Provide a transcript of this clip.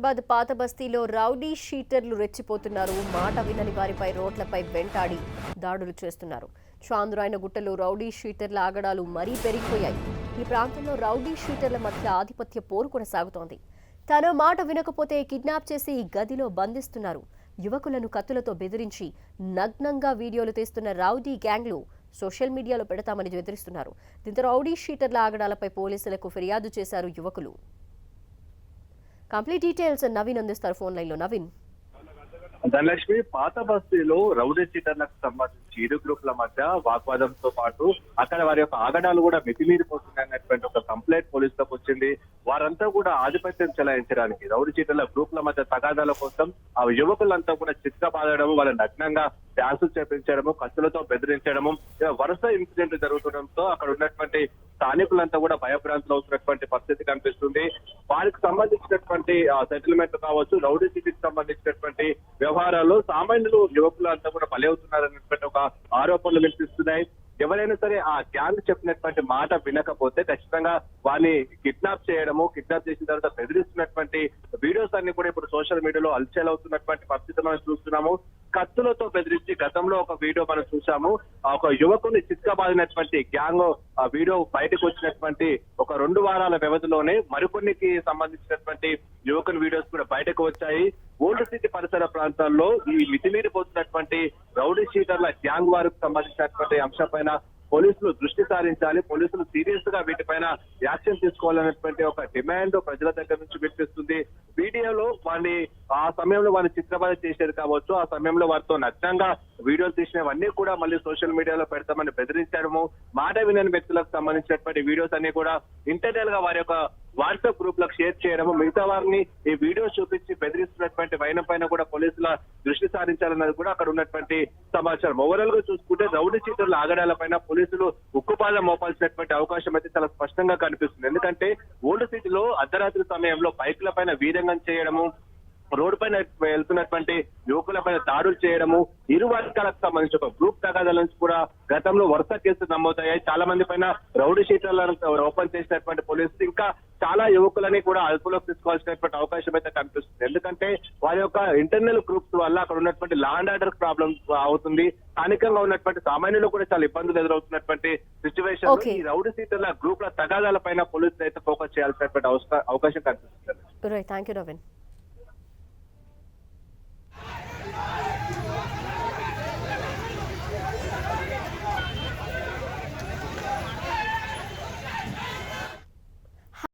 హైదరాబాద్ పాత బస్తీలో రౌడీ షీటర్లు రెచ్చిపోతున్నారు. మాట వినని వారిపై రోడ్లపై వెంటాడి దాడులు చేస్తున్నారు. చాంద్రాయన గుట్టలో రౌడీ షీటర్ల ఆగడాలు మరీ పెరిగిపోయాయి. ఈ ప్రాంతంలో రౌడీ షీటర్ల మధ్య ఆధిపత్య పోరు కొనసాగుతోంది. తన మాట వినకపోతే కిడ్నాప్ చేసి గదిలో బంధిస్తున్నారు. యువకులను కత్తులతో బెదిరించి నగ్నంగా వీడియోలు తీస్తున్న రౌడీ గ్యాంగ్లు సోషల్ మీడియాలో పెడతామని బెదిరిస్తున్నారు. దీంతో రౌడీ షీటర్ల ఆగడాలపై పోలీసులకు ఫిర్యాదు చేశారు యువకులు. కంప్లీట్ డీటెయిల్స్ నవీన్ అందిస్తారు ఫోన్ లైన్ లో. నవీన్, ధనలక్ష్మి, పాత బస్తీలో రౌడీ షీటర్లకు సంబంధించి ఇరు గ్రూపుల మధ్య వాగ్వాదంతో పాటు అక్కడ వారి యొక్క ఆగడాలు కూడా మితిమీరిపోతున్నాయన్నటువంటి ఒక కంప్లైంట్ పోలీసులకు వచ్చింది. వారంతా కూడా ఆధిపత్యం చెలాయించడానికి రౌడీ షీటర్ల గ్రూపుల మధ్య తగాదాల కోసం ఆ యువకులంతా కూడా చిత్కబాదడము, వాళ్ళ నగ్నంగా డాన్సులు చేపించడము, కత్తులతో బెదిరించడము, వరుస ఇన్సిడెంట్లు జరుగుతుండడంతో అక్కడ ఉన్నటువంటి స్థానికులంతా కూడా భయభ్రాంతులు అవుతున్నటువంటి పరిస్థితి కనిపిస్తుంది. వారికి సంబంధించినటువంటి సెటిల్మెంట్ కావచ్చు, రౌడీ షీట్కి సంబంధించినటువంటి వ్యవహారాల్లో సామాన్యులు యువకులు అంతా కూడా బలవుతున్నారనేటువంటి ఒక ఆరోపణలు వినిపిస్తున్నాయి. ఎవరైనా సరే ఆ గ్యాంగ్ చెప్పినటువంటి మాట వినకపోతే ఖచ్చితంగా వారిని కిడ్నాప్ చేయడము, కిడ్నాప్ చేసిన తర్వాత బెదిరిస్తున్నటువంటి వీడియోస్ అన్ని కూడా ఇప్పుడు సోషల్ మీడియాలో హల్చల్ అవుతున్నటువంటి పరిస్థితి మనం చూస్తున్నాము. కత్తులతో బెదిరించి గతంలో ఒక వీడియో మనం చూసాము. ఒక యువకుని చిత్కబాదినటువంటి గ్యాంగ్ ఆ వీడియో బయటకు వచ్చినటువంటి ఒక 2 వారాల వ్యవధిలోనే మరికొన్నికి సంబంధించినటువంటి యువకుని వీడియోస్ కూడా బయటకు వచ్చాయి. ఓల్డ్ సిటీ పరిసర ప్రాంతాల్లో ఈ మితిమీరిపోతున్నటువంటి రౌడీ షీటర్ల గ్యాంగ్ వారికి సంబంధించినటువంటి అంశంపైన పోలీసులు దృష్టి సారించాలి, పోలీసులు సీరియస్ గా వీటిపైన యాక్షన్ తీసుకోవాలనేటువంటి ఒక డిమాండ్ ప్రజల దగ్గర నుంచి వినిపిస్తుంది. వీడియోలో వారిని ఆ సమయంలో వారిని చిత్రబాధ చేసేది కావచ్చు, ఆ సమయంలో వారితో నగ్నంగా వీడియోలు తీసినవన్నీ కూడా మళ్ళీ సోషల్ మీడియాలో పెడతామని బెదిరించడము, మాట వినని వ్యక్తులకు సంబంధించినటువంటి వీడియోస్ అన్ని కూడా ఇంటర్నల్ గా వారి యొక్క వాట్సాప్ గ్రూప్ లకు షేర్ చేయడము, మిగతా వారిని ఈ వీడియో చూపించి బెదిరిస్తున్నటువంటి వైనం పైన కూడా పోలీసుల దృష్టి సారించాలన్నది కూడా అక్కడ ఉన్నటువంటి సమాచారం. ఓవరాల్ గా చూసుకుంటే రౌడీ షీటర్ల ఆగడాల పైన పోలీసులు ఉక్కుపాదం మోపాల్సినటువంటి అవకాశం అయితే చాలా స్పష్టంగా కనిపిస్తుంది. ఎందుకంటే ఓల్డ్ సిటీలో అర్ధరాత్రి సమయంలో బైక్ల పైన వీరంగం చేయడము, రోడ్డు పైన వెళ్తున్నటువంటి యువకుల పైన దాడులు చేయడము, ఇరు వర్గాలకు సంబంధించి ఒక గ్రూప్ తగాదాల నుంచి కూడా గతంలో వరుస కేసులు నమోదయ్యాయి. చాలా మంది పైన రౌడీ షీటర్లను ఓపెన్ చేసినటువంటి పోలీసులు ఇంకా చాలా యువకులని కూడా అదుపులోకి తీసుకోవాల్సినటువంటి అవకాశం అయితే కనిపిస్తుంది. ఎందుకంటే వారి యొక్క ఇంటర్నల్ గ్రూప్స్ వల్ల అక్కడ ఉన్నటువంటి లా అండ్ ఆర్డర్ ప్రాబ్లం అవుతుంది. స్థానికంగా ఉన్నటువంటి సామాన్యులు కూడా చాలా ఇబ్బందులు ఎదురవుతున్నటువంటి సిచ్యువేషన్ ఈ రౌడీ షీటర్ల గ్రూప్ల తగాదాల పైన పోలీసులు అయితే ఫోకస్ చేయాల్సినటువంటి అవకాశం కనిపిస్తుంది. Thank you Naveen.